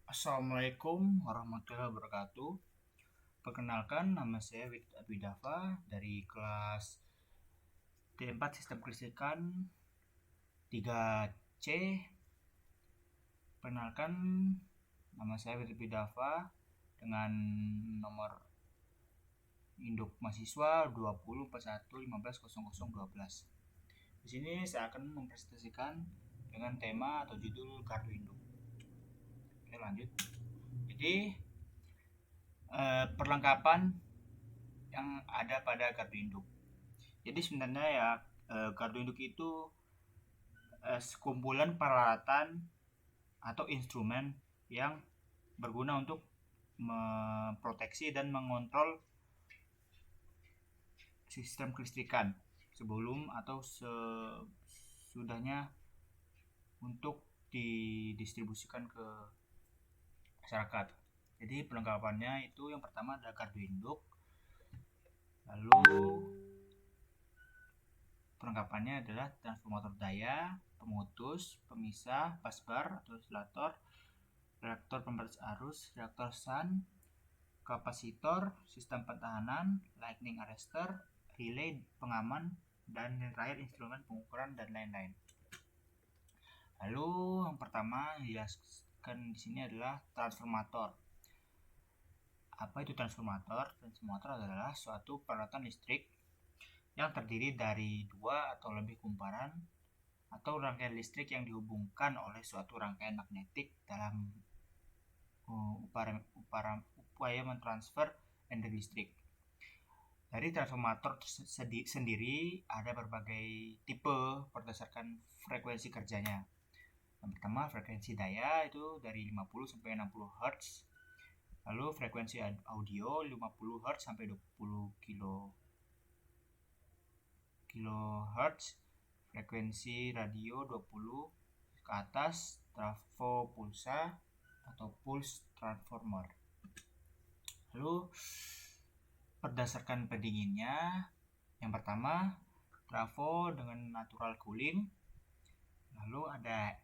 Assalamualaikum warahmatullahi wabarakatuh. Perkenalkan, nama saya Widit Abidava dari kelas D4 Sistem Kelistrikan 3C. Perkenalkan, nama saya Widit Abidava dengan nomor induk mahasiswa 2041150012. Di sini saya akan mempresentasikan dengan tema atau judul gardu induk. Oke, lanjut. Jadi, perlengkapan yang ada pada gardu induk. Jadi sebenarnya ya, gardu induk itu sekumpulan peralatan atau instrumen yang berguna untuk memproteksi dan mengontrol sistem kelistrikan sebelum atau sesudahnya untuk didistribusikan ke masyarakat. Jadi perlengkapannya itu yang pertama ada gardu induk, lalu perlengkapannya adalah transformator daya, pemutus, pemisah, busbar atau oscillator, reaktor pembatas arus, reaktor shunt, kapasitor, sistem pertahanan, lightning arrestor, relay pengaman, dan yang terakhir instrumen pengukuran dan lain-lain. Lalu yang pertama yang dijelaskan di sini adalah transformator. Apa itu transformator? Transformator adalah suatu peralatan listrik yang terdiri dari dua atau lebih kumparan atau rangkaian listrik yang dihubungkan oleh suatu rangkaian magnetik dalam upaya mentransfer energi listrik. Dari transformator sendiri ada berbagai tipe berdasarkan frekuensi kerjanya. Yang pertama frekuensi daya itu dari 50 sampai 60 Hz. Lalu frekuensi audio 50 Hz sampai 20 kHz. Frekuensi radio 20 ke atas, trafo pulsa atau pulse transformer. Lalu berdasarkan pendinginnya, yang pertama trafo dengan natural cooling, lalu ada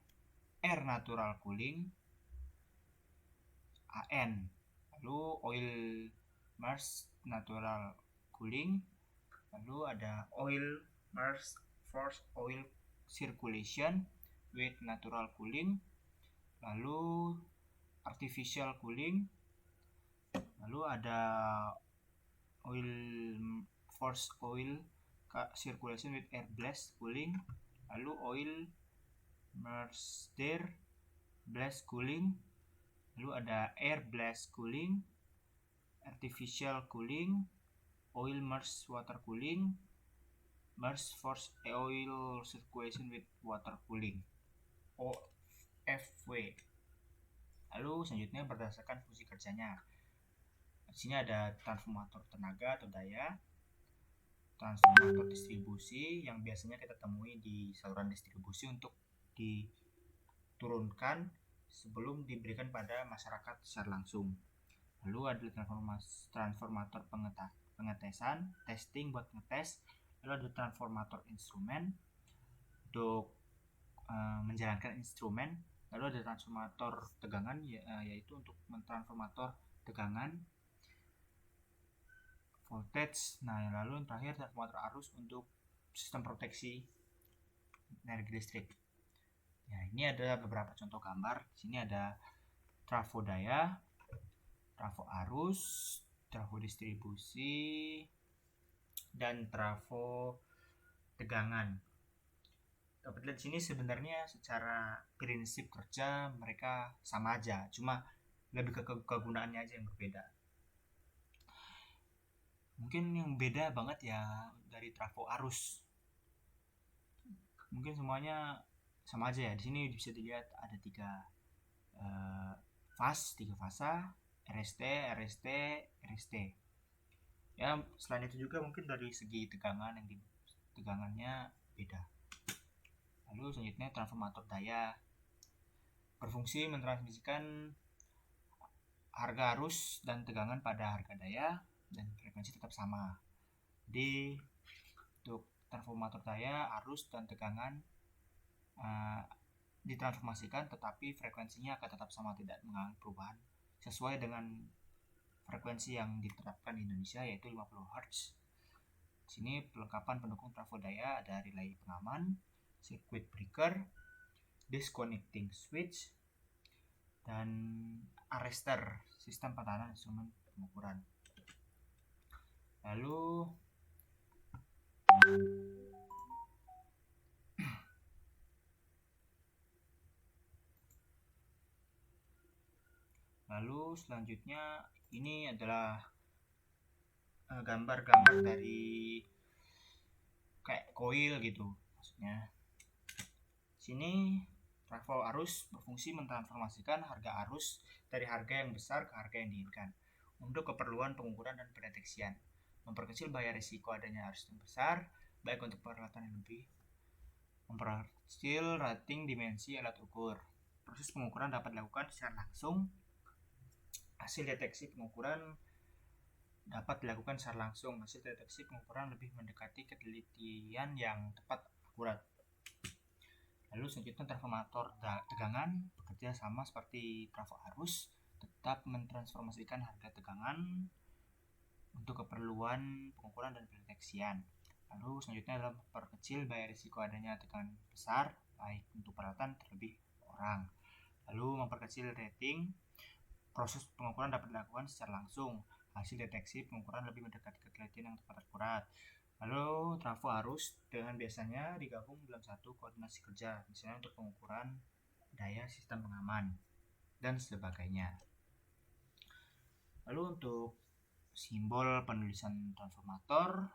air natural cooling AN, lalu oil immersed natural cooling, lalu ada oil immersed forced oil circulation with natural cooling, lalu artificial cooling, lalu ada oil forced oil circulation with air blast cooling, lalu oil immersed blast cooling, lalu ada air blast cooling, artificial cooling, oil immersed water cooling, immersed forced oil circulation with water cooling OFW. Lalu selanjutnya berdasarkan fungsi kerjanya. Di sini ada transformator tenaga atau daya, transformator distribusi yang biasanya kita temui di saluran distribusi untuk diturunkan sebelum diberikan pada masyarakat secara langsung. Lalu ada transformator pengetesan, testing buat ngetes. Lalu ada transformator instrumen untuk menjalankan instrumen. Lalu ada transformator tegangan, yaitu untuk mentransformator tegangan, voltage. Nah, lalu yang terakhir transformator arus untuk sistem proteksi energi listrik. Ya, ini ada beberapa contoh gambar. Di sini ada trafo daya, trafo arus, trafo distribusi, dan trafo tegangan. Dapat lihat di sini sebenarnya secara prinsip kerja mereka sama aja, cuma lebih ke kegunaannya aja yang berbeda. Mungkin yang beda banget ya dari trafo arus. Mungkin semuanya sama aja ya. Di sini bisa dilihat ada tiga fasa, RST, RST, RST. Ya, selain itu juga mungkin dari segi tegangannya beda. Lalu selanjutnya transformator daya berfungsi mentransmisikan harga arus dan tegangan pada harga daya dan frekuensi tetap sama. Jadi untuk transformator daya arus dan tegangan ditransformasikan, tetapi frekuensinya akan tetap sama, tidak mengalami perubahan sesuai dengan frekuensi yang diterapkan di Indonesia, yaitu 50 Hz. Sini perlengkapan pendukung trafo daya ada relay pengaman, circuit breaker, disconnecting switch, dan arrestor, sistem pentahanan instrumen pengukuran. Lalu selanjutnya ini adalah gambar-gambar dari kayak koil gitu, maksudnya sini trafo arus berfungsi mentransformasikan harga arus dari harga yang besar ke harga yang diinginkan untuk keperluan pengukuran dan pendeteksian, memperkecil bahaya risiko adanya arus yang besar, baik untuk peralatan yang lebih, memperkecil rating dimensi alat ukur. Proses pengukuran dapat dilakukan secara langsung. Hasil deteksi pengukuran dapat dilakukan secara langsung. Hasil deteksi pengukuran lebih mendekati ketelitian yang tepat akurat. Lalu selanjutnya transformator tegangan bekerja sama seperti trafo arus, tetap mentransformasikan harga tegangan untuk keperluan pengukuran dan pendeteksian. Lalu selanjutnya adalah memperkecil bahaya risiko adanya tegangan besar, baik untuk peralatan terlebih orang. Lalu memperkecil rating. Proses pengukuran dapat dilakukan secara langsung. Hasil deteksi pengukuran lebih mendekati ketelitian yang tepat akurat. Lalu trafo arus dengan biasanya digabung dalam satu koordinasi kerja, misalnya untuk pengukuran daya sistem pengaman dan sebagainya. Lalu untuk simbol penulisan transformator,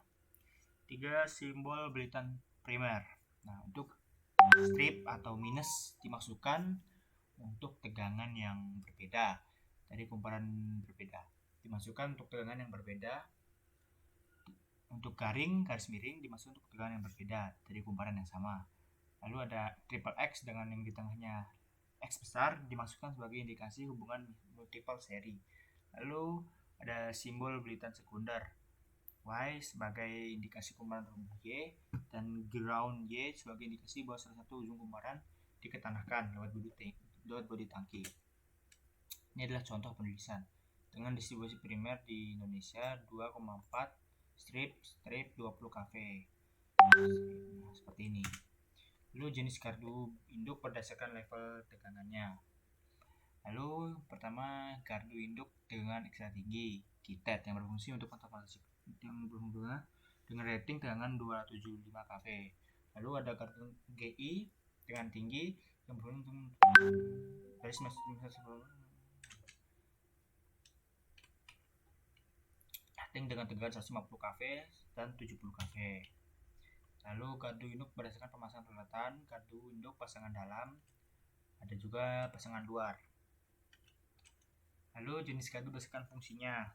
3 simbol belitan primer. Nah, untuk strip atau minus dimasukkan untuk tegangan yang berbeda dari kumparan berbeda, dimasukkan untuk tegangan yang berbeda. Untuk garing garis miring dimasukkan untuk tegangan yang berbeda dari kumparan yang sama. Lalu ada triple X dengan yang di tengahnya X besar dimasukkan sebagai indikasi hubungan multiple seri. Lalu ada simbol belitan sekunder Y sebagai indikasi kumparan rumah Y dan ground Y sebagai indikasi bahwa salah satu ujung kumparan diketanahkan lewat bodi tangki. Ini adalah contoh penulisan dengan distribusi primer di Indonesia 2,4 strip 20 kV. Nah, seperti ini. Lalu jenis gardu induk berdasarkan level tegangannya. Lalu pertama gardu induk dengan ekstra tinggi, KITET, yang berfungsi untuk kontraplasi yang berhubungan dengan rating tegangan 275 kV. Lalu ada gardu GI dengan tinggi yang berfungsi dari rating dengan tegangan 150 kV dan 70 kV. Lalu gardu induk berdasarkan pemasangan peralatan, gardu induk pasangan dalam, ada juga pasangan luar. Lalu jenis gardu berdasarkan fungsinya.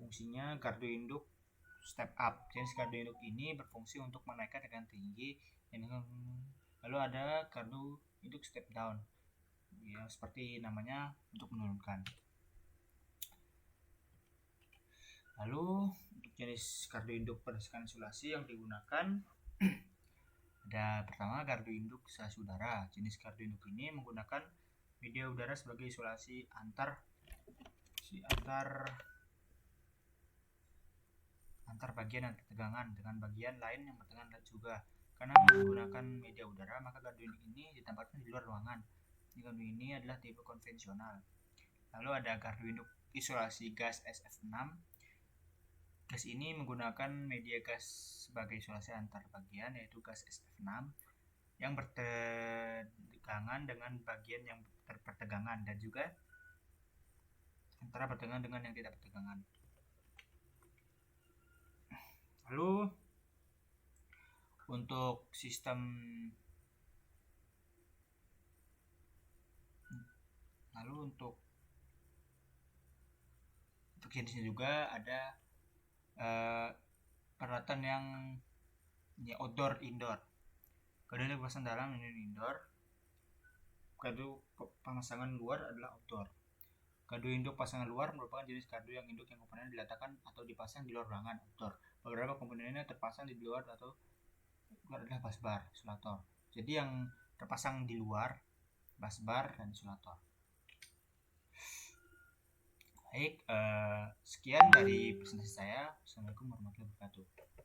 Fungsinya gardu induk step up. Jenis gardu induk ini berfungsi untuk menaikkan tegangan tinggi. Lalu ada gardu induk step down, ya seperti namanya, untuk menurunkan. Lalu untuk jenis gardu induk berdasarkan isolasi yang digunakan ada pertama gardu induk isolasi udara. Jenis gardu induk ini menggunakan media udara sebagai isolasi antar bagian yang bertegangan dengan bagian lain yang bertegangan juga. Karena menggunakan media udara, maka gardu induk ini ditempatkan di luar ruangan. Gardu ini adalah tipe konvensional. Lalu ada gardu induk isolasi gas SF6. Gas ini menggunakan media gas sebagai isolasi antar bagian, yaitu gas SF6 yang bertegangan dengan bagian yang bertegangan dan juga antara bertegangan dengan yang tidak bertegangan. Lalu untuk jenisnya juga ada peralatan yang outdoor indoor. Gardu induk pasangan dalam ini indoor. Gardu pemasangan luar adalah outdoor. Gardu induk pasangan luar merupakan jenis gardu yang induk yang komponennya diletakkan atau dipasang di luar ruangan outdoor. Beberapa komponennya terpasang di luar atau luar adalah busbar, isolator. Jadi yang terpasang di luar busbar dan isolator. Baik, sekian dari presentasi saya. Assalamualaikum warahmatullahi wabarakatuh.